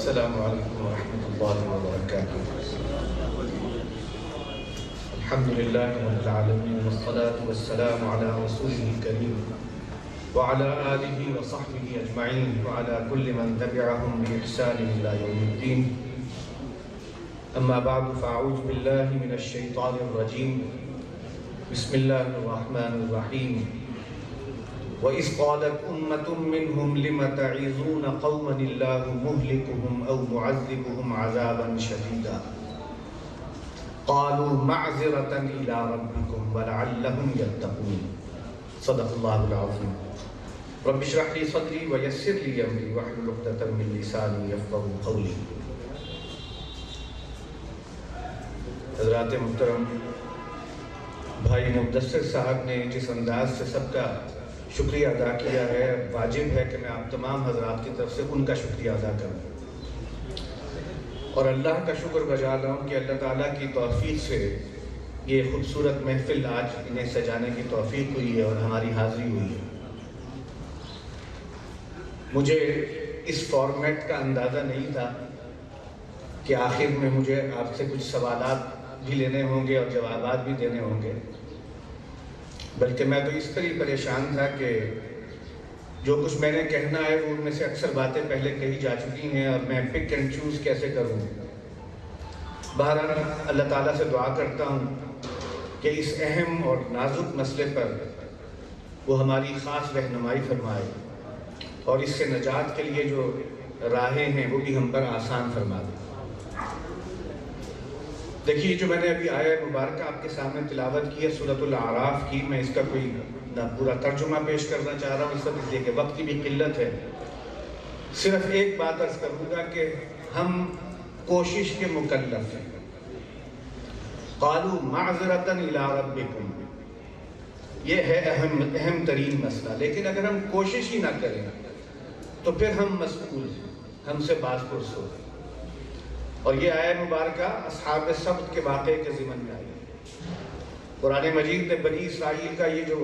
السلام علیکم ورحمۃ اللہ وبرکاتہ۔ الحمد للہ رب العالمین والصلاة والسلام علی رسولہ الکریم وعلی آلہ وصحبہ اجمعین وعلی کل من تبعہم بإحسان الی یوم الدین۔ اما بعد فاعوذ باللہ من الشیطان الرجیم، بسم اللہ الرحمن الرحیم۔ وَإِذْ قَالَتْ أُمَّةٌ مِّنْهُمْ لِمَ تَعِظُونَ قَوْمًا اللَّهُ مُهْلِكُهُمْ أَوْ مُعَذِّبُهُمْ عَذَابًا شَدِيدًا قَالُوا مَعْذِرَةً إِلَىٰ رَبِّكُمْ وَلَعَلَّهُمْ يَتَّقُونَ۔ صدق اللہ العظیم۔ رب اشرح لي صدری ويسر لي أمري واحلل عقدة من لساني يفقهوا قولي۔ حضرات محترم، بھائی مدثر صاحب نے جس انداز سے سب کا شکریہ ادا کیا ہے، واجب ہے کہ میں آپ تمام حضرات کی طرف سے ان کا شکریہ ادا کروں اور اللہ کا شکر بجا لاؤں کہ اللہ تعالیٰ کی توفیق سے یہ خوبصورت محفل آج انہیں سجانے کی توفیق ہوئی ہے اور ہماری حاضری ہوئی ہے۔ مجھے اس فارمیٹ کا اندازہ نہیں تھا کہ آخر میں مجھے آپ سے کچھ سوالات بھی لینے ہوں گے اور جوابات بھی دینے ہوں گے، بلکہ میں تو اس طرح پریشان تھا کہ جو کچھ میں نے کہنا ہے وہ ان میں سے اکثر باتیں پہلے کہی جا چکی ہیں اور میں پک اینڈ چوز کیسے کروں۔ بہرحال اللہ تعالیٰ سے دعا کرتا ہوں کہ اس اہم اور نازک مسئلے پر وہ ہماری خاص رہنمائی فرمائے اور اس سے نجات کے لیے جو راہیں ہیں وہ بھی ہم پر آسان فرما دے۔ دیکھیے، جو میں نے ابھی آیہ مبارکہ آپ کے سامنے تلاوت کی ہے سورۃ الاعراف کی، میں اس کا کوئی نہ پورا ترجمہ پیش کرنا چاہ رہا ہوں اس وقت، اس لیے کہ وقت کی بھی قلت ہے۔ صرف ایک بات عرض کروں گا کہ ہم کوشش کے مکلف ہیں۔ قالوا معذرۃ الی ربکم، یہ ہے اہم ترین مسئلہ، لیکن اگر ہم کوشش ہی نہ کریں تو پھر ہم مسئول ہیں، ہم سے باز پرس ہو۔ اور یہ آیہ مبارکہ اصحاب سبت کے واقعے کے ضمن میں آئی ہے۔ قرآن مجید نے بنی اسرائیل کا یہ جو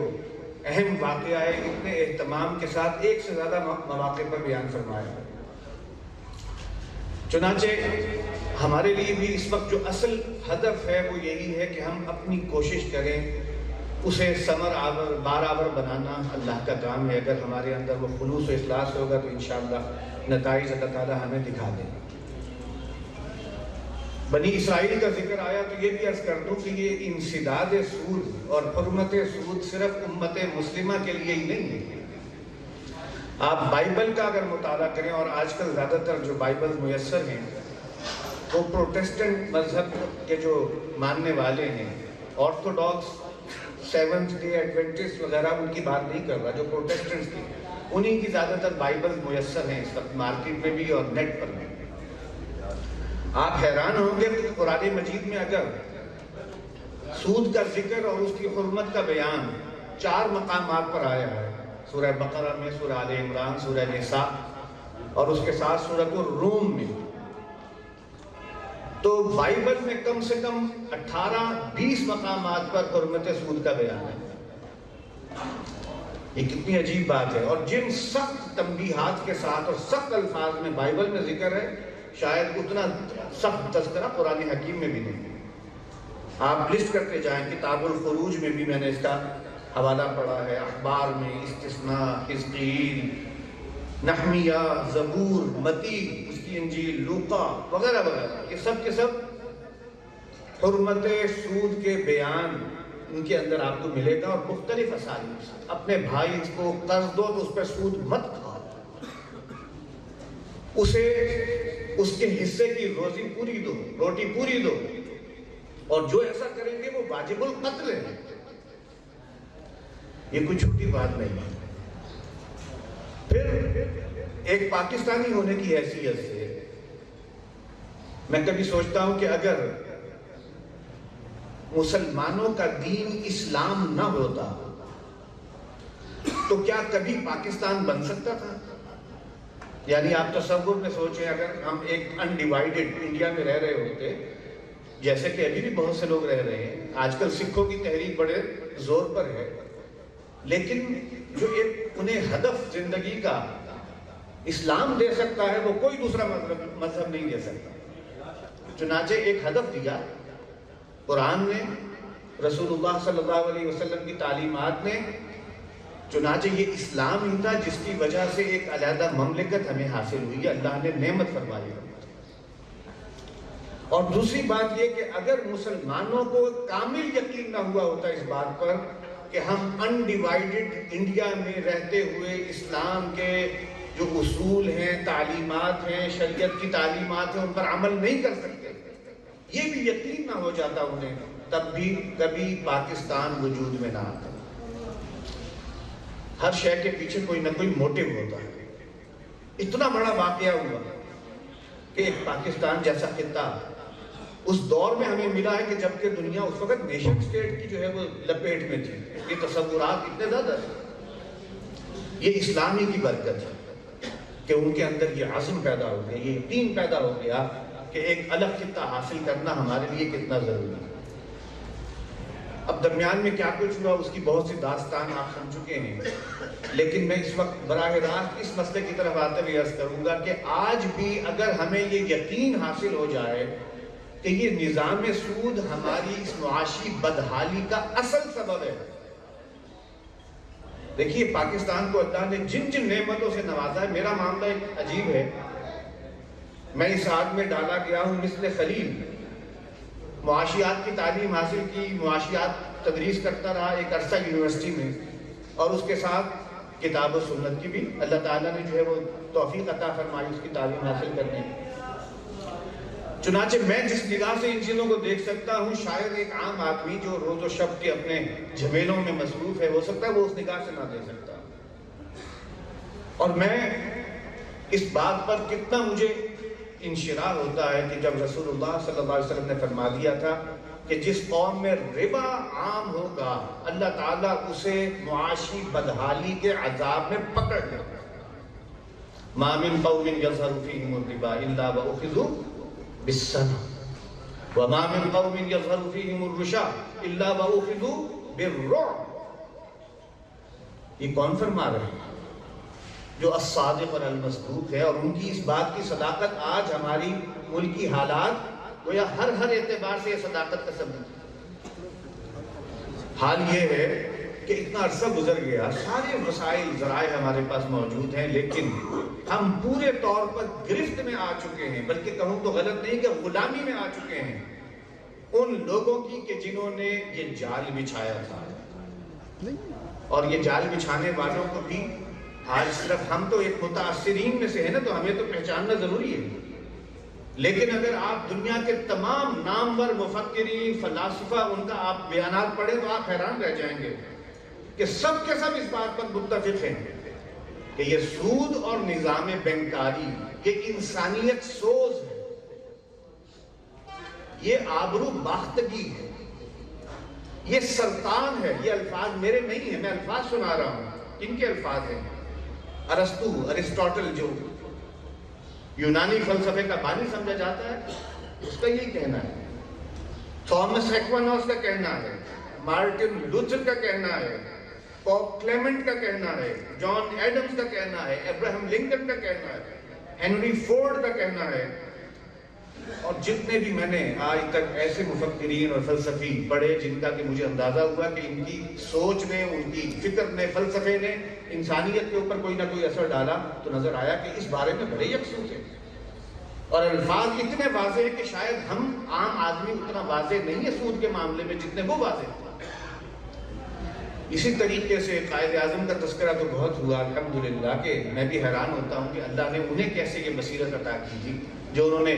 اہم واقعہ ہے اتنے اہتمام کے ساتھ ایک سے زیادہ مواقع پر بیان فرمایا ہے۔ چنانچہ ہمارے لیے بھی اس وقت جو اصل ہدف ہے وہ یہی ہے کہ ہم اپنی کوشش کریں، اسے ثمر آور بار آور بنانا اللہ کا کام ہے۔ اگر ہمارے اندر وہ خلوص و اخلاص ہوگا تو انشاءاللہ نتائج اللہ تعالیٰ ہمیں دکھا دیں۔ بنی اسرائیل کا ذکر آیا تو یہ بھی عرض کر دوں کہ یہ انسداد سود اور حرمت سود صرف امت مسلمہ کے لیے ہی نہیں ہے۔ آپ بائبل کا اگر مطالعہ کریں، اور آج کل زیادہ تر جو بائبل میسر ہیں وہ پروٹیسٹنٹ مذہب کے جو ماننے والے ہیں، آرتھوڈاکس، سیونتھ ڈے ایڈوینٹسٹ وغیرہ، ان کی بات نہیں کر رہا، جو پروٹیسٹنٹس کی انہی کی زیادہ تر بائبل میسر ہیں اس وقت مارکیٹ میں بھی اور نیٹ پر بھی۔ آپ حیران ہوں گے کہ قرآن مجید میں اگر سود کا ذکر اور اس کی حرمت کا بیان 4 مقامات پر آیا ہے، سورہ بقرہ میں، سورہ آل عمران، سورہ نساء اور اس کے ساتھ سورۃ الروم میں، تو بائبل میں کم سے کم 18-20 مقامات پر حرمت سود کا بیان ہے۔ یہ کتنی عجیب بات ہے، اور جن سخت تنبیہات کے ساتھ اور سخت الفاظ میں بائبل میں ذکر ہے، شاید اتنا سخت تذکرہ قرآن حکیم میں بھی نہیں۔ آپ لسٹ کرتے جائیں، کتاب الخروج میں بھی میں نے اس کا حوالہ پڑھا ہے، اخبار میں، استثناء، حزقیل، نحمیہ، زبور، متی، اس کی انجیل، لوقا وغیرہ وغیرہ، یہ سب کے سب حرمت سود کے بیان ان کے اندر آپ کو ملے گا، اور مختلف اسالیب سے۔ اپنے بھائی کو قرض دو تو اس پہ سود مت کھاؤ، اسے اس کے حصے کی روٹی پوری دو، اور جو ایسا کریں گے وہ واجب القتل ہے۔ یہ کوئی چھوٹی بات نہیں ہے۔ پھر ایک پاکستانی ہونے کی حیثیت سے میں کبھی سوچتا ہوں کہ اگر مسلمانوں کا دین اسلام نہ ہوتا تو کیا کبھی پاکستان بن سکتا تھا؟ یعنی آپ تصور میں سوچیں، اگر ہم ایک انڈیوائیڈڈ انڈیا میں رہ رہے ہوتے، جیسے کہ ابھی بھی بہت سے لوگ رہ رہے ہیں، آج کل سکھوں کی تحریک بڑے زور پر ہے، لیکن جو ایک انہیں ہدف زندگی کا اسلام دے سکتا ہے وہ کوئی دوسرا مذہب نہیں دے سکتا۔ چنانچہ ایک ہدف دیا قرآن نے، رسول اللہ صلی اللہ علیہ وسلم کی تعلیمات نے، چنانچہ یہ اسلام ہی تھا جس کی وجہ سے ایک علیحدہ مملکت ہمیں حاصل ہوئی ہے، اللہ نے نعمت فرمائی ہے۔ اور دوسری بات یہ کہ اگر مسلمانوں کو کامل یقین نہ ہوا ہوتا اس بات پر کہ ہم انڈیوائیڈڈ انڈیا میں رہتے ہوئے اسلام کے جو اصول ہیں، تعلیمات ہیں، شریعت کی تعلیمات ہیں، ان پر عمل نہیں کر سکتے، یہ بھی یقین نہ ہو جاتا انہیں، تب بھی کبھی پاکستان وجود میں نہ آتا۔ ہر شے کے پیچھے کوئی نہ کوئی موٹیو ہوتا ہے۔ اتنا بڑا واقعہ ہوا کہ ایک پاکستان جیسا خطہ اس دور میں ہمیں ملا ہے کہ جبکہ دنیا اس وقت نیشن سٹیٹ کی جو ہے وہ لپیٹ میں تھی، یہ تصورات اتنے زیادہ تھے۔ یہ اسلامی کی برکت ہے کہ ان کے اندر یہ عزم پیدا ہو گیا، یہ یقین پیدا ہو گیا کہ ایک الگ خطہ حاصل کرنا ہمارے لیے کتنا ضروری ہے۔ اب درمیان میں کیا کچھ ہوا اس کی بہت سی داستان آپ سن چکے ہیں، لیکن میں اس وقت براہ راست اس مسئلے کی طرف آتے ہوئے عرض کروں گا کہ آج بھی اگر ہمیں یہ یقین حاصل ہو جائے کہ یہ نظام سود ہماری اس معاشی بدحالی کا اصل سبب ہے۔ دیکھیے پاکستان کو اللہ نے جن جن نعمتوں سے نوازا ہے، میرا معاملہ ایک عجیب ہے، میں اس آگ میں ڈالا گیا ہوں مثل خلیل، معاشیات کی تعلیم حاصل کی، معاشیات تدریس کرتا رہا ایک عرصہ یونیورسٹی میں، اور اس کے ساتھ کتاب و سنت کی بھی اللہ تعالیٰ نے جو ہے وہ توفیق عطا فرمائی اس کی تعلیم حاصل کرنے کی۔ چنانچہ میں جس نگاہ سے ان چیزوں کو دیکھ سکتا ہوں، شاید ایک عام آدمی جو روز و شب کے اپنے جھمیلوں میں مصروف ہے، ہو سکتا ہے وہ اس نگاہ سے نہ دیکھ سکتا۔ اور میں اس بات پر کتنا مجھے انشراح ہوتا ہے کہ جب رسول اللہ صلی اللہ علیہ وسلم نے فرما دیا تھا کہ جس قوم میں ربا عام ہوگا اللہ تعالیٰ اسے معاشی بدحالی کے عذاب میں پکڑ لے گا۔ ما من قوم یظہر فیہم الربا الا واخذوا بالسنۃ وما من قوم یظہر فیہم الرشد الا واخذوا بالرعب۔ یہ کون فرما رہے ہیں؟ جو الصادق اور المصدوق ہے، اور ان کی اس بات کی صداقت آج ہماری ملکی حالات گویا ہر اعتبار سے یہ صداقت کا ثبوت ہے۔ حال یہ ہے کہ اتنا عرصہ گزر گیا، سارے وسائل ذرائع ہمارے پاس موجود ہیں، لیکن ہم پورے طور پر گرفت میں آ چکے ہیں، بلکہ کہوں تو غلط نہیں کہ غلامی میں آ چکے ہیں ان لوگوں کی کہ جنہوں نے یہ جال بچھایا تھا۔ اور یہ جال بچھانے والوں کو بھی آج صرف ہم تو ایک متاثرین میں سے ہیں نا، تو ہمیں تو پہچاننا ضروری ہے، لیکن اگر آپ دنیا کے تمام نامور مفکرین، فلاسفہ، ان کا آپ بیانات پڑھیں تو آپ حیران رہ جائیں گے کہ سب کے سب اس بات پر متفق ہیں کہ یہ سود اور نظام بینکاری یہ انسانیت سوز ہے، یہ آبرو باختگی ہے، یہ سرطان ہے۔ یہ الفاظ میرے نہیں ہیں، میں الفاظ سنا رہا ہوں، ان کے الفاظ ہیں۔ ارسطو، ارسطاٹل جو یونانی فلسفے کا بانی سمجھا جاتا ہے، اس کا یہی کہنا ہے۔ تھامس ایکویناس کا کہنا ہے، مارٹن لوتھر کا کہنا ہے، پوپ کلیمنٹ کا کہنا ہے، جان ایڈمز کا کہنا ہے، ابراہم لنکن کا کہنا ہے، ہنری فورڈ کا کہنا ہے، اور جتنے بھی میں نے آج تک ایسے مفکرین اور فلسفی پڑھے جن کا کہ مجھے اندازہ ہوا کہ ان کی سوچ نے، ان کی فکر نے، فلسفے نے انسانیت کے اوپر کوئی نہ کوئی اثر ڈالا، تو نظر آیا کہ اس بارے میں بڑے یکسو تھے، اور الفاظ اتنے واضح ہیں کہ شاید ہم عام آدمی اتنا واضح نہیں ہے سود کے معاملے میں جتنے وہ واضح تھے۔ اسی طریقے سے قائد اعظم کا تذکرہ تو بہت ہوا الحمدللہ، کہ میں بھی حیران ہوتا ہوں کہ اللہ نے انہیں کیسے یہ بصیرت عطا کی تھی جو انہوں نے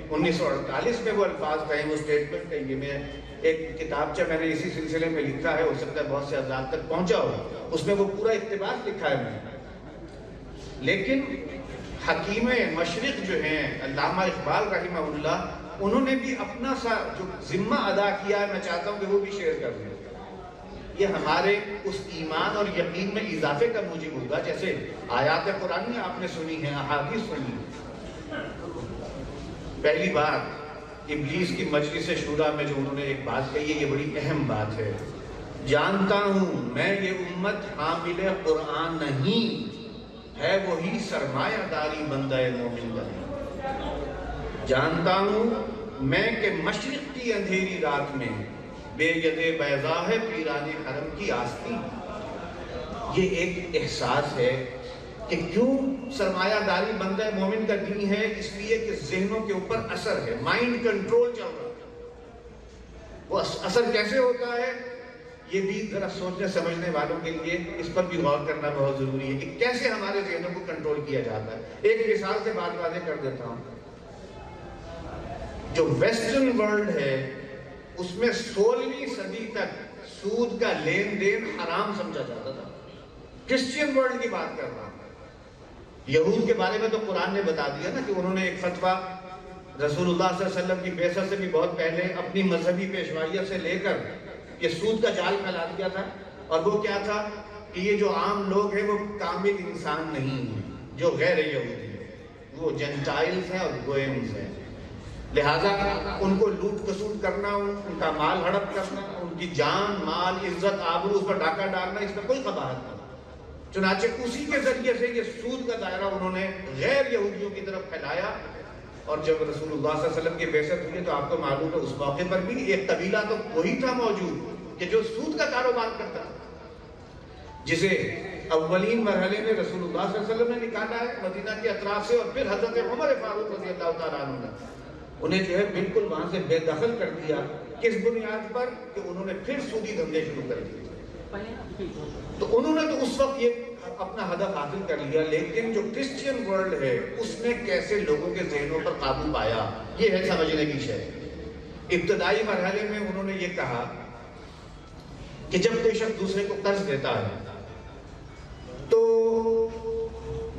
1948 میں وہ الفاظ کہے، وہ اسٹیٹمنٹ کہی۔ میں ایک کتابچہ میں نے اسی سلسلے میں لکھا ہے، ہو سکتا ہے بہت سے حضرات تک پہنچا ہو، اس میں وہ پورا اقتباس لکھا ہے میں نے۔ لیکن حکیم مشرق جو ہیں علامہ اقبال رحمہ اللہ، انہوں نے بھی اپنا سا جو ذمہ ادا کیا ہے، میں چاہتا ہوں کہ وہ بھی شیئر کر دیں۔ یہ ہمارے اس ایمان اور یقین میں اضافے کا موجب ہوگا، جیسے آیات قرآن آپ نے سنی ہیں، احادیث سنی ہیں۔ پہلی بات ابلیس کی مجلس شورا میں جو انہوں نے ایک بات کہی ہے، یہ بڑی اہم بات ہے۔ جانتا ہوں میں یہ امت حامل قرآن نہیں، ہے وہی سرمایہ داری بندہ مومن کا۔ جانتا ہوں میں کہ مشرق کی اندھیری رات میں بے ید بیضا ہے پیران حرم کی آستی۔ یہ ایک احساس ہے کہ کیوں سرمایہ داری بندہ مومن کا دین ہے، اس لیے کہ ذہنوں کے اوپر اثر ہے، مائنڈ کنٹرول چل رہا ہے۔ وہ اثر کیسے ہوتا ہے یہ بھی ذرا سوچنے سمجھنے والوں کے لیے اس پر بھی غور کرنا بہت ضروری ہے کہ کیسے ہمارے ذہنوں کو کنٹرول کیا جاتا ہے۔ ایک مثال سے بات واضح کر دیتا ہوں۔ جو ویسٹرن ورلڈ ہے اس میں 16ویں صدی تک سود کا لین دین حرام سمجھا جاتا تھا۔ کرسچین ورلڈ کی بات کر رہا ہوں۔ یہود کے بارے میں تو قرآن نے بتا دیا نا کہ انہوں نے ایک فتویٰ رسول اللہ صلی اللہ علیہ وسلم کی بعثت سے بھی بہت پہلے اپنی مذہبی پیشوائیت سے لے کر یہ سود کا جال پھیلا دیا تھا، اور وہ کیا تھا کہ یہ جو عام لوگ ہیں وہ کامل انسان نہیں ہیں، جو غیر یہودی ہیں، وہ جنٹائلز ہیں اور گوئمز ہیں، لہٰذا ان کو لوٹ کسوٹ کرنا، ان کا مال ہڑپ کرنا، ان کی جان مال عزت آبرو اس پر ڈاکہ ڈالنا، اس میں کوئی قباحت نہیں۔ چنانچہ اسی کے ذریعے سے یہ سود کا دائرہ انہوں نے غیر یہودیوں کی طرف پھیلایا، اور جب رسول اللہ صلی اللہ علیہ وسلم کی بعثت ہوئی تو آپ کو معلوم ہے اس موقع پر بھی ایک قبیلہ تو وہی تھا موجود کہ جو سود کا کاروبار کرتا تھا، جسے اولین مرحلے میں رسول اللہ صلی اللہ علیہ وسلم نے نکالا ہے مدینہ کے اطراف سے، اور پھر حضرت عمر فاروق رضی اللہ تعالیٰ عنہ نے انہیں جو ہے بالکل وہاں سے بے دخل کر دیا۔ کس بنیاد پر؟ کہ انہوں نے پھر سودی دھندے شروع کر دیے۔ تو انہوں نے تو اس وقت یہ اپنا ہدف حاصل کر لیا، لیکن جو کرسچین ورلڈ ہے اس نے کیسے لوگوں کے ذہنوں پر قابو پایا، یہ ہے سمجھنے کی شے۔ ابتدائی مرحلے میں انہوں نے یہ کہا کہ جب کوئی شخص دوسرے کو قرض دیتا ہے تو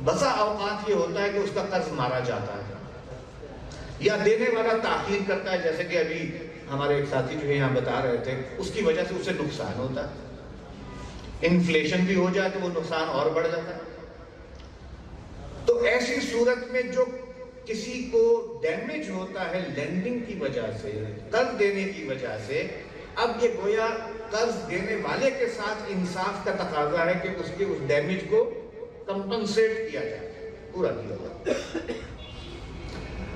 بسا اوقات یہ ہوتا ہے کہ اس کا قرض مارا جاتا ہے یا دینے والا تاخیر کرتا ہے، جیسے کہ ابھی ہمارے ایک ساتھی جو ہے یہاں بتا رہے تھے، اس کی وجہ سے اسے نقصان ہوتا ہے، انفلیشن بھی ہو جائے تو وہ نقصان اور بڑھ جاتا ہے۔ تو ایسی صورت میں جو کسی کو ڈیمیج ہوتا ہے لینڈنگ کی وجہ سے، قرض دینے کی وجہ سے، اب یہ گویا قرض دینے والے کے ساتھ انصاف کا تقاضا ہے کہ اس کے اس ڈیمیج کو کمپنسیٹ کیا جائے، پورا کیا جائے۔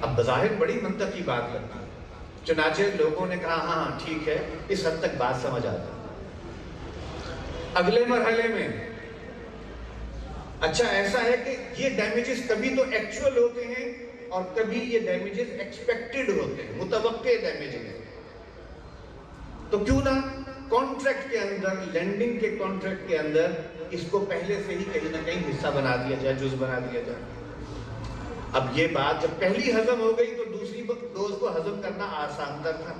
اب بظاہر بڑی منطقی بات لگتی ہے، چنانچہ لوگوں نے کہا ہاں ٹھیک ہے، اس حد تک بات سمجھ آتا ہے۔ اگلے مرحلے میں اچھا ایسا ہے کہ یہ ڈیمیجز کبھی تو ایکچوئل ہوتے ہیں اور کبھی یہ ڈیمیجز ایکسپیکٹڈ ہوتے ہیں، متوقع ڈیمیجز ہیں، تو کیوں نہ کانٹریکٹ کے اندر، لینڈنگ کے کانٹریکٹ کے اندر اس کو پہلے سے ہی کہیں نہ کہیں حصہ بنا دیا جائے، جز بنا دیا جائے۔ اب یہ بات جب پہلی ہضم ہو گئی تو دوسری ڈوز کو ہضم کرنا آسان تر تھا،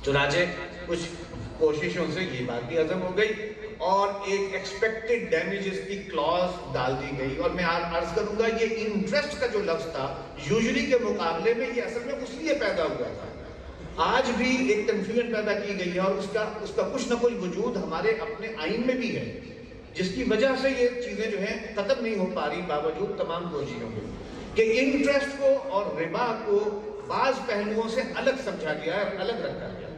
چنانچہ کچھ کوششوں سے یہ بات بھی ہضم ہو گئی اور ایک ایکسپیکٹڈ ڈیمیجز کی کلاس ڈال دی گئی۔ اور میں عرض کروں گا یہ انٹرسٹ کا جو لفظ تھا یوزلی کے مقابلے میں یہ اصل میں اس لیے پیدا ہوا تھا، آج بھی ایک کنفیوژن پیدا کی گئی ہے اور اس کا کچھ نہ کچھ وجود ہمارے اپنے آئین میں بھی ہے، جس کی وجہ سے یہ چیزیں جو ہیں ختم نہیں ہو پا رہی باوجود تمام کوششوں کے، کہ انٹرسٹ کو اور ربا کو بعض پہلوؤں سے الگ سمجھا گیا ہے اور الگ رکھا گیا۔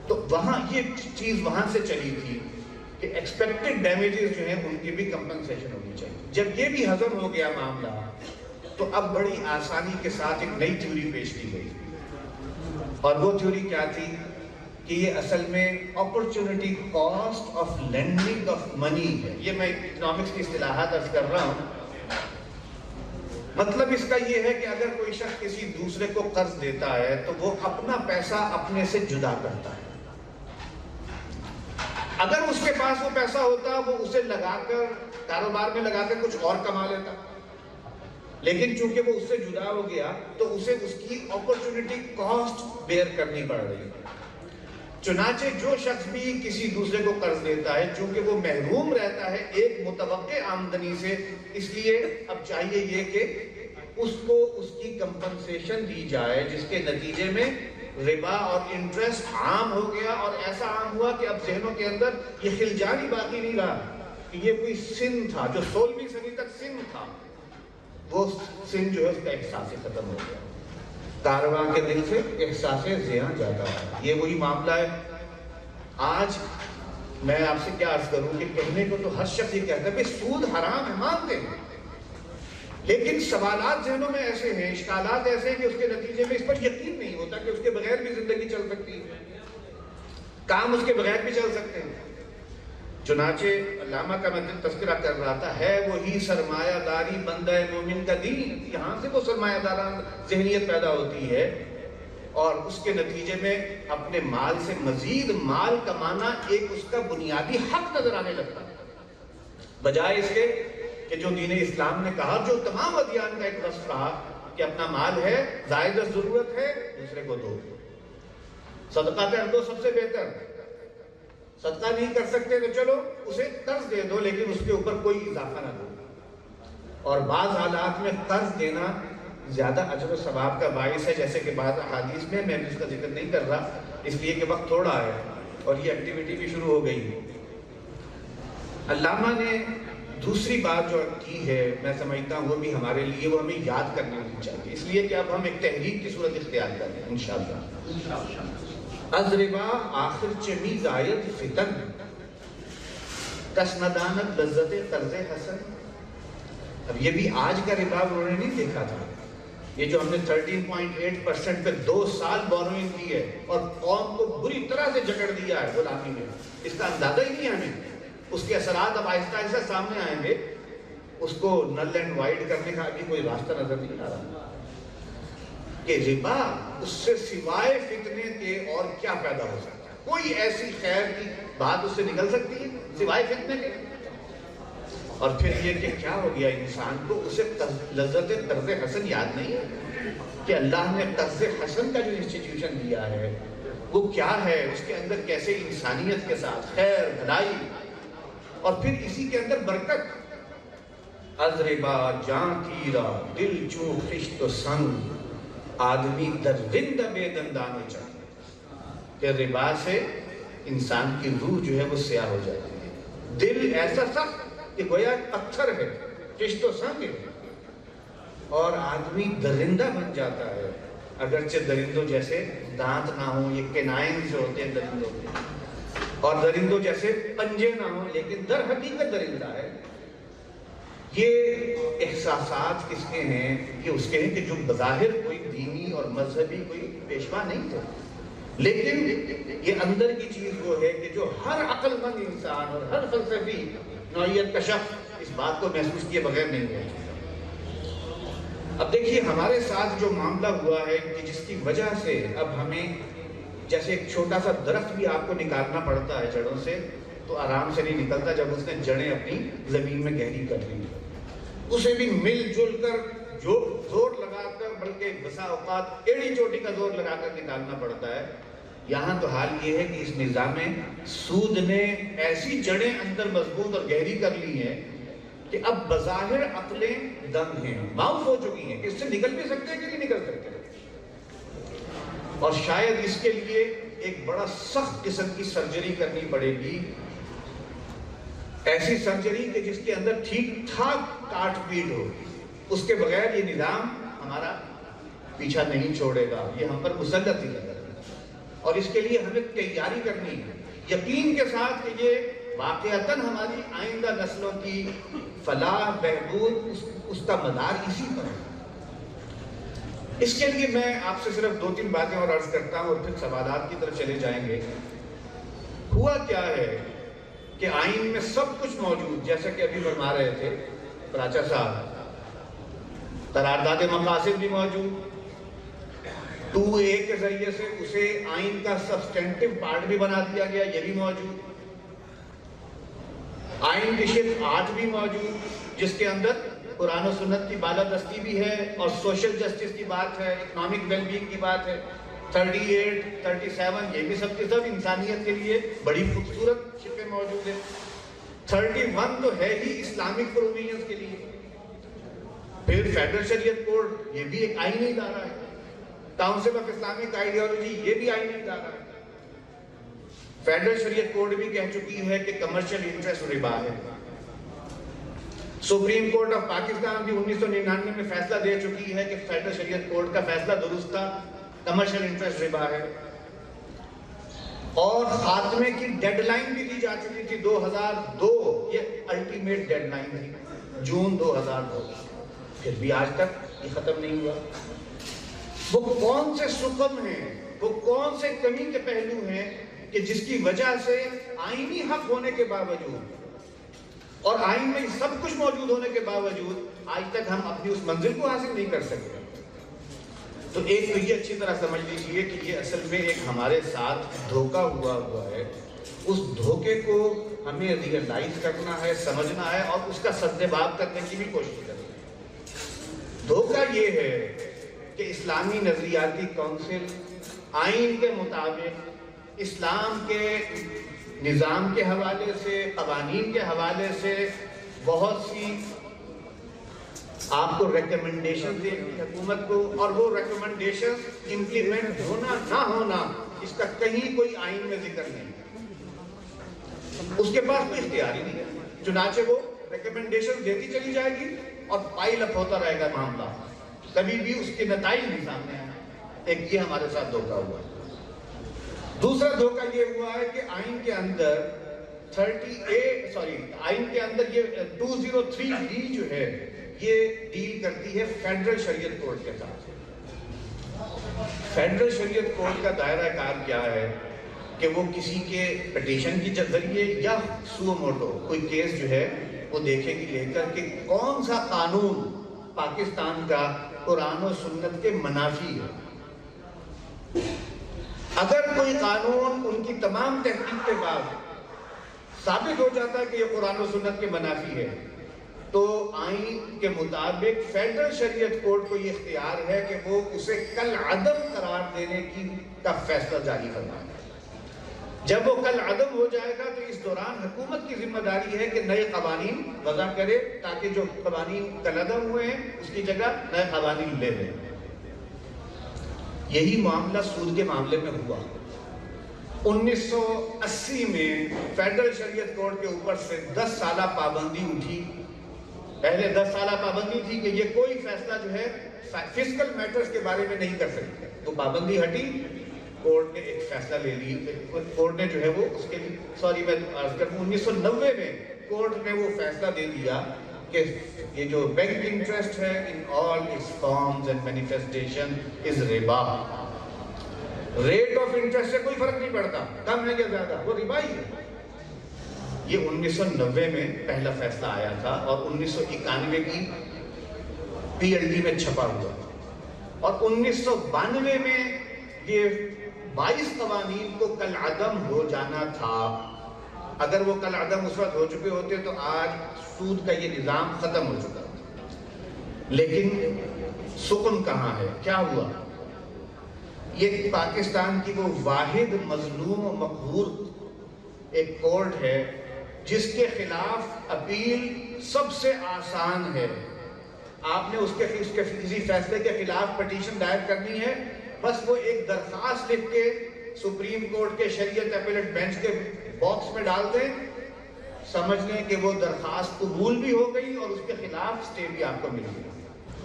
تو وہاں یہ چیز وہاں سے چلی تھی کہ ایکسپیکٹڈ ڈیمیجز جو ہیں ان کی بھی کمپنسیشن ہونی چاہیے۔ جب یہ بھی ہضم ہو گیا معاملہ تو اب بڑی آسانی کے ساتھ ایک نئی تھیوری پیش کی گئی، اور وہ تھیوری کیا تھی کہ یہ اصل میں opportunity cost of lending of money ہے۔ یہ میں اکنامکس کی اصطلاحات عرض کر رہا ہوں، مطلب اس کا یہ ہے کہ اگر کوئی شخص کسی دوسرے کو قرض دیتا ہے تو وہ اپنا پیسہ اپنے سے جدا کرتا ہے۔ اگر اس کے پاس وہ پیسہ ہوتا وہ اسے لگا کر کاروبار میں لگا کر کچھ اور کما لیتا، لیکن چونکہ وہ اس سے جدا ہو گیا تو اسے اس کی اپرچونٹی کاسٹ بیئر کرنی پڑ رہی ہے۔ چنانچہ جو شخص بھی کسی دوسرے کو قرض دیتا ہے چونکہ وہ محروم رہتا ہے ایک متوقع آمدنی سے، اس لیے اب چاہیے یہ کہ اس کو اس کی کمپنسیشن دی جائے، جس کے نتیجے میں ربا اور انٹرسٹ عام ہو گیا، اور ایسا عام ہوا کہ اب ذہنوں کے اندر یہ خلجان ہی باقی نہیں رہا کہ یہ کوئی سن تھا جو 16ویں صدی تک سن تھا، وہ سن جو ہے اس کا احساس ختم ہو گیا، کارواں کے دل سے احساس زیاں جاتا ہے۔ یہ وہی معاملہ ہے آج میں آپ سے کیا عرض کروں کہ کہنے کو تو ہر شخص یہ کہتا ہے کہ سود حرام ہے، مانتے ہیں، لیکن سوالات ذہنوں میں ایسے ہیں، اشکالات ایسے ہیں کہ اس کے نتیجے میں اس پر یقین نہیں ہوتا کہ اس کے بغیر بھی زندگی چل سکتی ہے، کام اس کے بغیر بھی چل سکتے ہیں۔ چنانچہ علامہ کا میں تذکرہ کر رہا تھا، ہے وہی سرمایہ داری بندہ مومن کا دین، یہاں سے وہ سرمایہ داران ذہنیت پیدا ہوتی ہے، اور اس کے نتیجے میں اپنے مال سے مزید مال کمانا ایک اس کا بنیادی حق نظر آنے لگتا ہے، بجائے اس کے کہ جو دین اسلام نے کہا، جو تمام ادیان کا ایک وصف رہا کہ اپنا مال ہے، زائد ضرورت ہے، دوسرے کو دو، صدقہ کر دو، سب سے بہتر، صدقہ نہیں کر سکتے تو چلو اسے قرض دے دو، لیکن اس کے اوپر کوئی اضافہ نہ دو۔ اور بعض حالات میں قرض دینا زیادہ اجر و ثواب کا باعث ہے، جیسے کہ بعض احادیث میں، میں اس کا ذکر نہیں کر رہا اس لیے کہ وقت تھوڑا ہے اور یہ ایکٹیویٹی بھی شروع ہو گئی۔ علامہ نے دوسری بات جو کی ہے، میں سمجھتا ہوں وہ بھی ہمارے لیے، وہ ہمیں یاد کرنی ہونی چاہیے، اس لیے کہ اب ہم ایک تحریک کی صورت اختیار کر رہے ہیں انشاءاللہ۔ از ربا آخر چمی زائد فتن، کس ندانت لذت قرض حسن۔ اب یہ بھی آج کا ربا انہوں نے نہیں دیکھا تھا، یہ جو ہم نے 13.8% پہ 2 سال بوروئنگ کی ہے اور قوم کو بری طرح سے جکڑ دیا ہے غلامی میں، اس کا اندازہ ہی نہیں ہے ہمیں، اس کے اثرات اب آہستہ آہستہ سامنے آئیں گے، اس کو نل اینڈ وائڈ کرنے کا ابھی کوئی راستہ نظر نہیں آ رہا کہ ربا اس سے سوائے فتنے کے اور کیا پیدا ہو سکتا ہے، کوئی ایسی خیر کی بات اس سے نکل سکتی ہے سوائے فتنے کے؟ اور پھر یہ کہ کیا ہو گیا انسان کو، اسے لذت قرض حسن یاد نہیں ہے کہ اللہ نے قرض حسن کا جو انسٹیٹیوشن دیا ہے وہ کیا ہے، اس کے اندر کیسے انسانیت کے ساتھ خیر بھلائی اور پھر اسی کے اندر برکت۔ از ربا جان تیرا دل چوں خشت و سنگ، آدمی در رند بے دندان چاہیے، کہ ربا سے انسان کی روح جو ہے وہ سیاہ ہو جاتی ہے، دل ایسا سخت کہ گویا پتھر ہے، خشت و سنگ ہے، اور آدمی درندہ بن جاتا ہے، اگرچہ درندوں جیسے دانت نہ ہوں، یہ کینائنز جو ہوتے ہیں درندوں کے، اور درندوں جیسے پنجے نہ ہوں، لیکن در حقیقت درندہ ہے۔ یہ احساسات کس کے ہیں؟ یہ اس کے ہیں کہ جو بظاہر کوئی دینی اور مذہبی کوئی پیشوا نہیں تھے، لیکن یہ اندر کی چیز وہ ہے کہ جو ہر عقل مند انسان اور ہر فلسفی نوعیت کا شخص اس بات کو محسوس کیے بغیر نہیں ہے۔ اب دیکھیے ہمارے ساتھ جو معاملہ ہوا ہے کہ جس کی وجہ سے اب ہمیں جیسے ایک چھوٹا سا درخت بھی آپ کو نکالنا پڑتا ہے جڑوں سے، تو آرام سے نہیں نکلتا جب اس نے جڑیں اپنی زمین میں گہری کر لی، اسے بھی مل جل کر جو زور لگا کر، بلکہ بسا اوقات ایڑی چوٹی کا زور لگا کر نکالنا پڑتا ہے۔ یہاں تو حال یہ ہے کہ اس نظام سود نے ایسی جڑیں اندر مضبوط اور گہری کر لی ہیں کہ اب بظاہر عقلیں دنگ ہیں، معاف ہو چکی ہیں کہ اس سے نکل بھی سکتے ہیں کہ نہیں نکل سکتے، اور شاید اس کے لیے ایک بڑا سخت قسم کی سرجری کرنی پڑے گی، ایسی سرجری کہ جس کے اندر ٹھیک ٹھاک کاٹ پیٹ ہو، اس کے بغیر یہ نظام ہمارا پیچھا نہیں چھوڑے گا، یہ ہم پر مسلط ہی ہے، اور اس کے لیے ہمیں تیاری کرنی ہے یقین کے ساتھ کہ یہ واقعتاً ہماری آئندہ نسلوں کی فلاح بہبود اس کا مدار اسی پر ہے۔ اس کے لیے میں آپ سے صرف 2-3 باتیں اور عرض کرتا ہوں اور پھر سوالات کی طرف چلے جائیں گے۔ ہوا کیا ہے کہ آئین میں سب کچھ موجود، جیسا کہ ابھی فرما رہے تھے پراچا صاحب، قرارداد مقاصد بھی موجود، 2A کے ذریعے سے اسے آئین کا سبسٹینٹیو پارٹ بھی بنا دیا گیا، یہ بھی موجود، آئین کی شق 8 بھی موجود جس کے اندر قرآن و سنت کی بالادستی بھی ہے اور سوشل جسٹس کی بات ہے، اکنامک ویل بینگ کی بات ہے، 38 37 یہ بھی سب کے سب انسانیت کے لیے بڑی خوبصورت شقیں موجود ہیں، 31 تو ہے ہی اسلامک پروویژنز کے لیے، پھر فیڈرل شریعت کوڈ یہ بھی ایک آئینی ادارہ ہے، کاؤنسل آف اسلامک آئیڈیالوجی یہ بھی آئینی ادارہ ہے، فیڈرل شریعت کوڈ بھی کہہ چکی ہے کہ کمرشل انٹرسٹ ربا ہے، سپریم کورٹ آف پاکستان بھی 1999 میں فیصلہ دے چکی ہے کہ فیڈرل شریعت کوڈ کا فیصلہ درست تھا، کمرشل انٹرسٹ ربا ہے، اور خاتمے کی ڈیڈ لائن بھی دی جا چکی تھی 2002، یہ الٹیمیٹ ڈیڈ لائن تھی، جون 2002، پھر بھی آج تک یہ ختم نہیں ہوا۔ وہ کون سے سقم ہیں، وہ کون سے کمی کے پہلو ہیں کہ جس کی وجہ سے آئینی حق ہونے کے باوجود اور آئین میں سب کچھ موجود ہونے کے باوجود آج تک ہم اپنی اس منزل کو حاصل نہیں کر سکتے؟ تو ایک تو یہ اچھی طرح سمجھ لیجیے کہ یہ اصل میں ایک ہمارے ساتھ دھوکہ ہوا ہے، اس دھوکے کو ہمیں ریئلائز کرنا ہے، سمجھنا ہے اور اس کا سد باب کرنے کی بھی کوشش کرنا ہے۔ دھوکہ یہ ہے کہ اسلامی نظریاتی کونسل آئین کے مطابق اسلام کے نظام کے حوالے سے، قوانین کے حوالے سے بہت سی آپ کو ریکمنڈیشن دے گی حکومت کو، اور وہ ریکمنڈیشن امپلیمنٹ ہونا نہ ہونا اس کا کہیں کوئی آئین میں ذکر نہیں ہے، اس کے پاس کوئی اختیار ہی نہیں ہے، چنانچہ وہ ریکمنڈیشن دیتی چلی جائے گی اور پائل اپ ہوتا رہے گا معاملہ، کبھی بھی اس کے نتائج نہیں سامنے آئے۔ ایک یہ ہمارے ساتھ دھوکہ ہوا ہے۔ دوسرا دھوکہ یہ ہوا ہے کہ آئین کے اندر آئین کے اندر یہ 203D جو ہے یہ ڈیل کرتی ہے فیڈرل شریعت کوڈ کے ساتھ۔ فیڈرل شریعت کوڈ کا دائرہ کار کیا ہے کہ وہ کسی کے پٹیشن کی ذریعے یا سو موٹو کوئی کیس جو ہے وہ دیکھے گی لے کر کہ کون سا قانون پاکستان کا قرآن و سنت کے منافی ہے۔ اگر کوئی قانون ان کی تمام تحقیق کے بعد ثابت ہو جاتا ہے کہ یہ قرآن و سنت کے منافی ہے تو آئین کے مطابق فیڈرل شریعت کوڈ کو یہ اختیار ہے کہ وہ اسے کل عدم قرار دینے کا فیصلہ جاری فرمائے۔ جب وہ کل عدم ہو جائے گا تو اس دوران حکومت کی ذمہ داری ہے کہ نئے قوانین وضع کرے تاکہ جو قوانین کل عدم ہوئے ہیں اس کی جگہ نئے قوانین لے لیں۔ یہی معاملہ سود کے معاملے میں ہوا۔ 1980 میں فیڈرل شریعت کوڈ کے اوپر سے 10 سالہ پابندی اٹھی۔ پہلے 10 سالہ پابندی تھی کہ یہ کوئی فیصلہ جو ہے فسکل میٹرز کے بارے میں نہیں کر سکتے، تو پابندی ہٹی، کورٹ نے ایک فیصلہ لے لی، کورٹ نے جو ہے وہ اس کے میں عرض کروں 1990 میں کورٹ نے وہ فیصلہ دے دیا کہ یہ جو بینک انٹرسٹ ہے in all its forms and manifestation is ربا۔ ریٹ آف انٹرسٹ سے کوئی فرق نہیں پڑتا، کم ہے یا زیادہ، وہ ربا ہی ہے۔ یہ 1990 میں پہلا فیصلہ آیا تھا اور 1991 کی PLD میں چھپا ہوا، اور 1992 میں یہ 22 قوانین کو کل عدم ہو جانا تھا۔ اگر وہ کل عدم اس وقت ہو چکے ہوتے تو آج سود کا یہ نظام ختم ہو چکا۔ لیکن سکون کہاں ہے؟ کیا ہوا؟ یہ پاکستان کی وہ واحد مظلوم و مقہور ایک کورٹ ہے جس کے خلاف اپیل سب سے آسان ہے۔ آپ نے اس کے کسی فیصلے کے خلاف پٹیشن دائر کرنی ہے، بس وہ ایک درخواست لکھ کے سپریم کورٹ کے شریعت اپیلٹ بینچ کے باکس میں ڈال دیں، سمجھ لیں کہ وہ درخواست قبول بھی ہو گئی اور اس کے خلاف سٹے بھی آپ کو مل گئی۔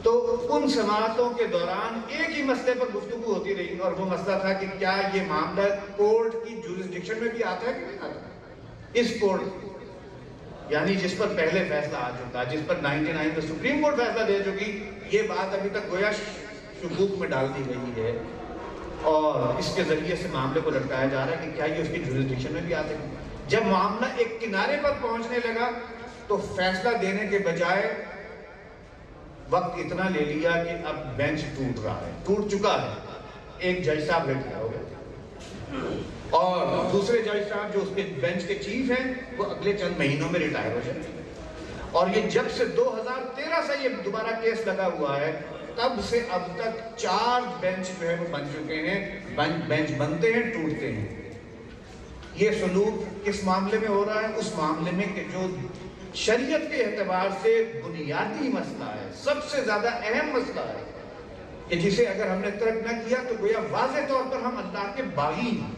تو ان سماعتوں کے دوران ایک ہی مسئلے پر گفتگو ہوتی رہی، اور وہ مسئلہ تھا کہ کیا یہ معاملہ کورٹ کی جورسڈکشن میں بھی آتا ہے کہ نہیں آتا؟ اس کورٹ یعنی جس پر پہلے فیصلہ آ چکا، جس پر 99 میں سپریم کورٹ فیصلہ دے چکی، یہ بات ابھی تک گویا شکوک میں ڈال دی گئی ہے اور اس کے ذریعے سے معاملے کو لٹکایا جا رہا ہے کہ کیا یہ اس کی جورسڈکشن میں بھی آتے ہیں۔ جب معاملہ ایک کنارے پر پہنچنے لگا تو فیصلہ دینے کے بجائے وقت اتنا لے لیا کہ اب بینچ ٹوٹ رہا ہے، ٹوٹ چکا ہے۔ ایک جج صاحب ریٹائر ہو گئے اور دوسرے جج صاحب جو اس کے بینچ کے چیف ہیں وہ اگلے چند مہینوں میں ریٹائر ہو جائیں گے، اور یہ جب سے 2013 سے یہ دوبارہ کیس لگا ہوا ہے تب سے اب تک 4 بینچ جو ہے وہ بن چکے ہیں۔ بینچ بنتے ہیں، ٹوٹتے ہیں۔ یہ سلوک کس معاملے میں ہو رہا ہے؟ اس معاملے میں کہ جو شریعت کے اعتبار سے بنیادی مسئلہ ہے، سب سے زیادہ اہم مسئلہ ہے کہ جسے اگر ہم نے ترک نہ کیا تو گویا واضح طور پر ہم اللہ کے باغی ہیں۔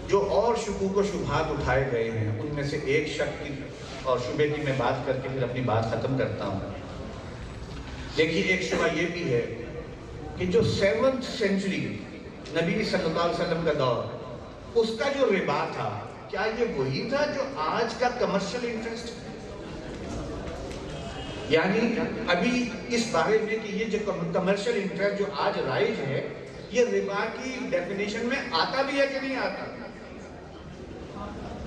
جو اور شکوک و شبہات اٹھائے گئے ہیں ان میں سے ایک شک کی اور شبہ کی میں بات کر کے پھر اپنی بات ختم کرتا ہوں۔ دیکھیے ایک شبہ یہ بھی ہے کہ جو 7th سینچری نبی صلی اللہ علیہ وسلم کا دور، اس کا جو ربا تھا، کیا یہ وہی تھا جو آج کا کمرشل انٹرسٹ؟ یعنی ابھی اس بارے میں کہ یہ جو کمرشل انٹرسٹ جو آج رائج ہے، یہ ربا کی ڈیفینیشن میں آتا بھی ہے کہ نہیں آتا؟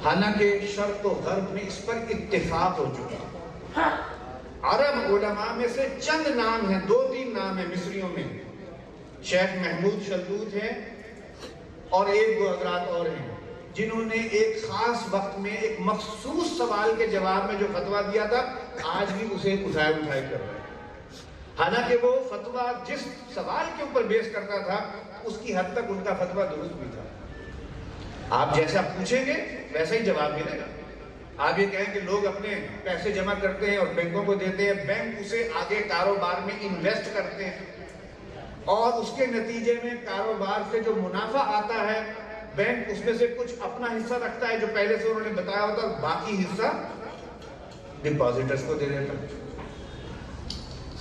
حالانکہ شرق و غرب میں اس پر اتفاق ہو چکا۔ عرب علماء میں سے چند نام ہیں، 2-3 نام ہیں مصریوں میں، شیخ محمود شلتوت ہیں اور 1-2 حضرات اور ہیں، جنہوں نے ایک خاص وقت میں ایک مخصوص سوال کے جواب میں جو فتویٰ دیا تھا، آج بھی اسے اٹھائے کر رہے ہیں۔ حالانکہ وہ فتویٰ جس سوال کے اوپر بیس کرتا تھا، اس کی حد تک ان کا فتویٰ درست بھی تھا۔ آپ جیسا پوچھیں گے ویسا ہی جواب ملے گا۔ آپ یہ کہیں کہ لوگ اپنے پیسے جمع کرتے ہیں اور بینکوں کو دیتے ہیں، بینک اسے آگے کاروبار میں انویسٹ کرتے ہیں، اور اس کے نتیجے میں کاروبار سے جو منافع آتا ہے، بینک اس میں سے کچھ اپنا حصہ رکھتا ہے جو پہلے سے انہوں نے بتایا ہوتا ہے، باقی حصہ ڈپازیٹرز کو دے دیتا ہے۔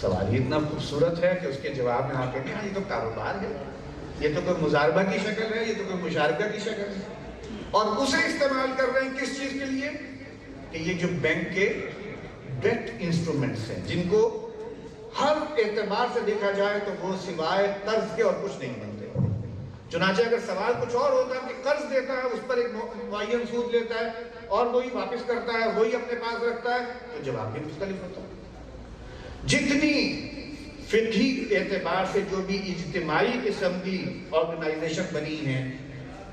سوال ہی اتنا خوبصورت ہے کہ اس کے جواب میں آپ کہتے ہیں ہاں یہ تو کاروبار ہے، یہ تو کوئی مضاربہ کی شکل ہے، یہ تو کوئی مشارکہ کی شکل ہے، اور اسے استعمال کر رہے ہیں کس چیز کے لیے؟ کہ یہ جو بینک کے ڈیٹ انسٹرومنٹس ہیں، جن کو ہر اعتبار سے دیکھا جائے تو وہ سوائے قرض کے اور کچھ نہیں بنتے۔ چنانچہ اگر سوال کچھ اور ہوتا ہے کہ قرض دیتا ہے، اس پر ایک معین سود لیتا ہے اور وہی واپس کرتا ہے، وہی اپنے پاس رکھتا ہے، تو جواب بھی مختلف ہوتا ہے۔ جتنی فقہی اعتبار سے جو بھی اجتماعی قسم کی آرگنائزیشن بنی ہیں،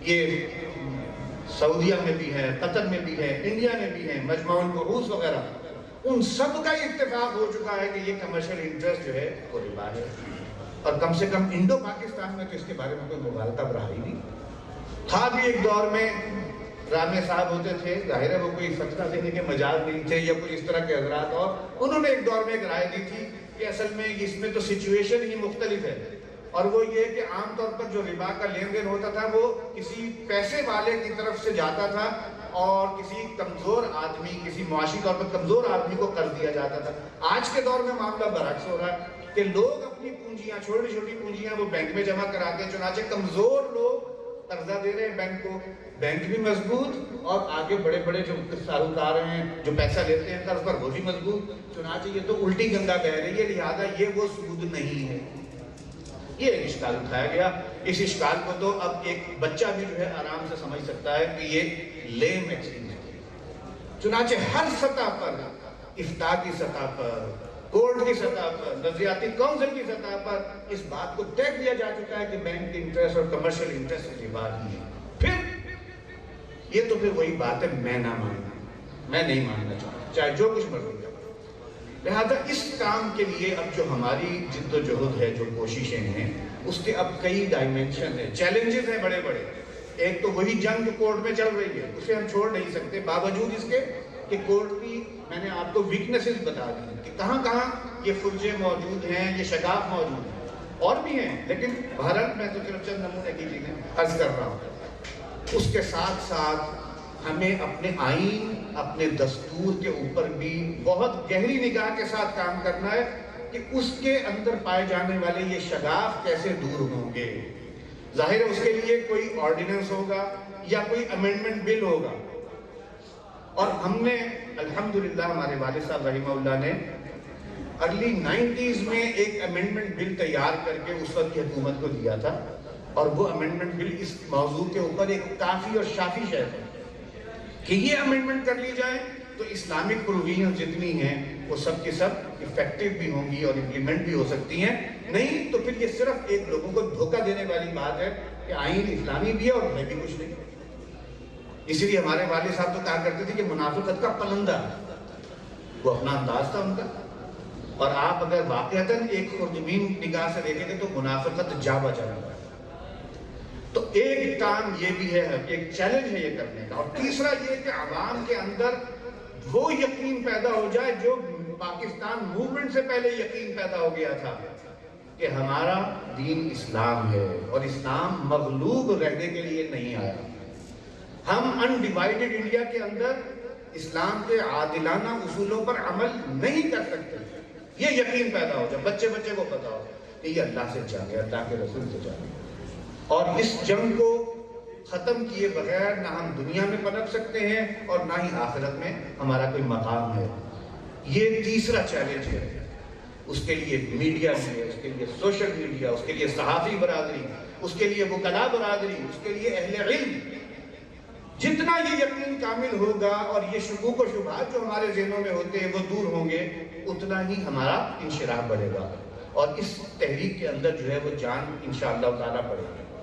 یہ سعودیہ میں بھی ہے، قطر میں بھی ہے، انڈیا میں بھی ہے، مجمع البحوث وغیرہ، ان سب کا اتفاق ہو چکا ہے کہ یہ کمرشل انٹرسٹ جو ہے وہ ربا ہے۔ اور کم سے کم انڈو پاکستان میں تو اس کے بارے میں کوئی مغالطہ رہا ہی نہیں تھا۔ بھی ایک دور میں رامے صاحب ہوتے تھے، ظاہر ہے وہ کوئی فتویٰ دینے کے مجال نہیں تھے یا کوئی اس طرح کے حضرات، اور انہوں نے ایک دور میں ایک رائے دی تھی کہ اصل میں اس میں تو سچویشن ہی مختلف ہے، اور وہ یہ کہ عام طور پر جو ربا کا لین دین ہوتا تھا وہ کسی پیسے والے کی طرف سے جاتا تھا اور کسی کمزور آدمی، کسی معاشی طور پر کمزور آدمی کو قرض دیا جاتا تھا۔ آج کے دور میں معاملہ برعکس ہو رہا ہے کہ لوگ اپنی پونجیاں، چھوٹی چھوٹی پونجیاں وہ بینک میں جمع کراتے ہیں، چنانچہ کمزور لوگ قرضہ دے رہے ہیں بینک کو، بینک بھی مضبوط اور آگے بڑے بڑے جو ساہوکار ہیں جو پیسہ لیتے ہیں قرض پر وہ بھی مضبوط، چنانچہ یہ تو الٹی گنگا بہہ رہی ہے، لہذا یہ وہ سود نہیں ہے۔ یہ ایک اشکال اٹھایا گیا۔ اس اشکال کو تو اب ایک بچہ بھی جو ہے آرام سے سمجھ سکتا ہے کہ یہ لیم ایکسکیوز ہے۔ چنانچہ ہر سطح پر، افتاء کی سطح پر، کورٹ کی سطح پر، نظریاتی کونسل کی سطح پر اس بات کو طے کیا جا چکا ہے کہ بینک انٹرسٹ اور کمرشل انٹرسٹ ربا ہی ہے۔ پھر یہ تو پھر وہی بات ہے، میں نہ ماننا، میں نہیں ماننا چاہتا، چاہے جو کچھ مرضی کرو۔ لہذا اس کام کے لیے اب جو ہماری جد و جہد ہے، جو کوششیں ہیں، اس کے اب کئی ڈائمنشن ہیں، چیلنجز ہیں بڑے بڑے۔ ایک تو وہی جنگ جو کورٹ میں چل رہی ہے، اسے ہم چھوڑ نہیں سکتے، باوجود اس کے کہ کورٹ کی میں نے آپ کو ویکنیسز بتا دی کہ کہاں کہاں یہ فرجے موجود ہیں، یہ شگاف موجود ہیں، اور بھی ہیں، لیکن بہرحال میں تو صرف چند نمونے کی چیزیں عرض کر رہا ہوں۔ اس کے ساتھ ساتھ ہمیں اپنے آئین، اپنے دستور کے اوپر بھی بہت گہری نگاہ کے ساتھ کام کرنا ہے کہ اس کے اندر پائے جانے والے یہ شگاف کیسے دور ہوں گے۔ ظاہر ہے اس کے لیے کوئی آرڈیننس ہوگا یا کوئی امینڈمنٹ بل ہوگا، اور ہم نے الحمدللہ ہمارے والد صاحب رحمہ اللہ نے ارلی 90s میں ایک امینڈمنٹ بل تیار کر کے اس وقت کی حکومت کو دیا تھا، اور وہ امینڈمنٹ بل اس موضوع کے اوپر ایک کافی اور شافی شے ہے کہ یہ امینڈمنٹ کر لی جائے تو اسلامک پروویژن جتنی ہیں وہ سب کی سب افیکٹو بھی ہوں گی اور امپلیمنٹ بھی ہو سکتی ہیں، نہیں تو پھر یہ صرف ایک لوگوں کو دھوکہ دینے والی بات ہے کہ آئین اسلامی بھی ہے اور ہے بھی کچھ نہیں۔ اسی لیے ہمارے والد صاحب تو کہا کرتے تھے کہ منافقت کا پلندہ، وہ اپنا انداز تھا ان کا، اور آپ اگر واقعتاً ایک خردبین نگاہ سے دیکھیں گے تو منافقت جا بجا ہے۔ تو ایک کام یہ بھی ہے، ایک چیلنج ہے یہ کرنے کا، اور تیسرا یہ کہ عوام کے اندر وہ یقین پیدا ہو جائے جو پاکستان موومنٹ سے پہلے یقین پیدا ہو گیا تھا کہ ہمارا دین اسلام ہے اور اسلام مغلوب رہنے کے لیے نہیں آیا۔ ہم انڈیوائیڈڈ انڈیا کے اندر اسلام کے عادلانہ اصولوں پر عمل نہیں کر سکتے، یہ یقین پیدا ہو جائے، بچے بچے کو پتا ہو کہ یہ اللہ سے چاہے، اللہ کے رسول سے چاہے۔ اور اس جنگ کو ختم کیے بغیر نہ ہم دنیا میں پنپ سکتے ہیں اور نہ ہی آخرت میں ہمارا کوئی مقام ہے۔ یہ تیسرا چیلنج ہے۔ اس کے لیے میڈیا ہے، اس کے لیے سوشل میڈیا، اس کے لیے صحافی برادری، اس کے لیے وکلاء برادری، اس کے لیے اہل علم، جتنا یہ یقین کامل ہوگا اور یہ شکوک و شبہات جو ہمارے ذہنوں میں ہوتے ہیں وہ دور ہوں گے، اتنا ہی ہمارا انشراح بڑھے گا اور اس تحریک کے اندر جو ہے وہ جان انشاءاللہ تعالیٰ بڑھے گی۔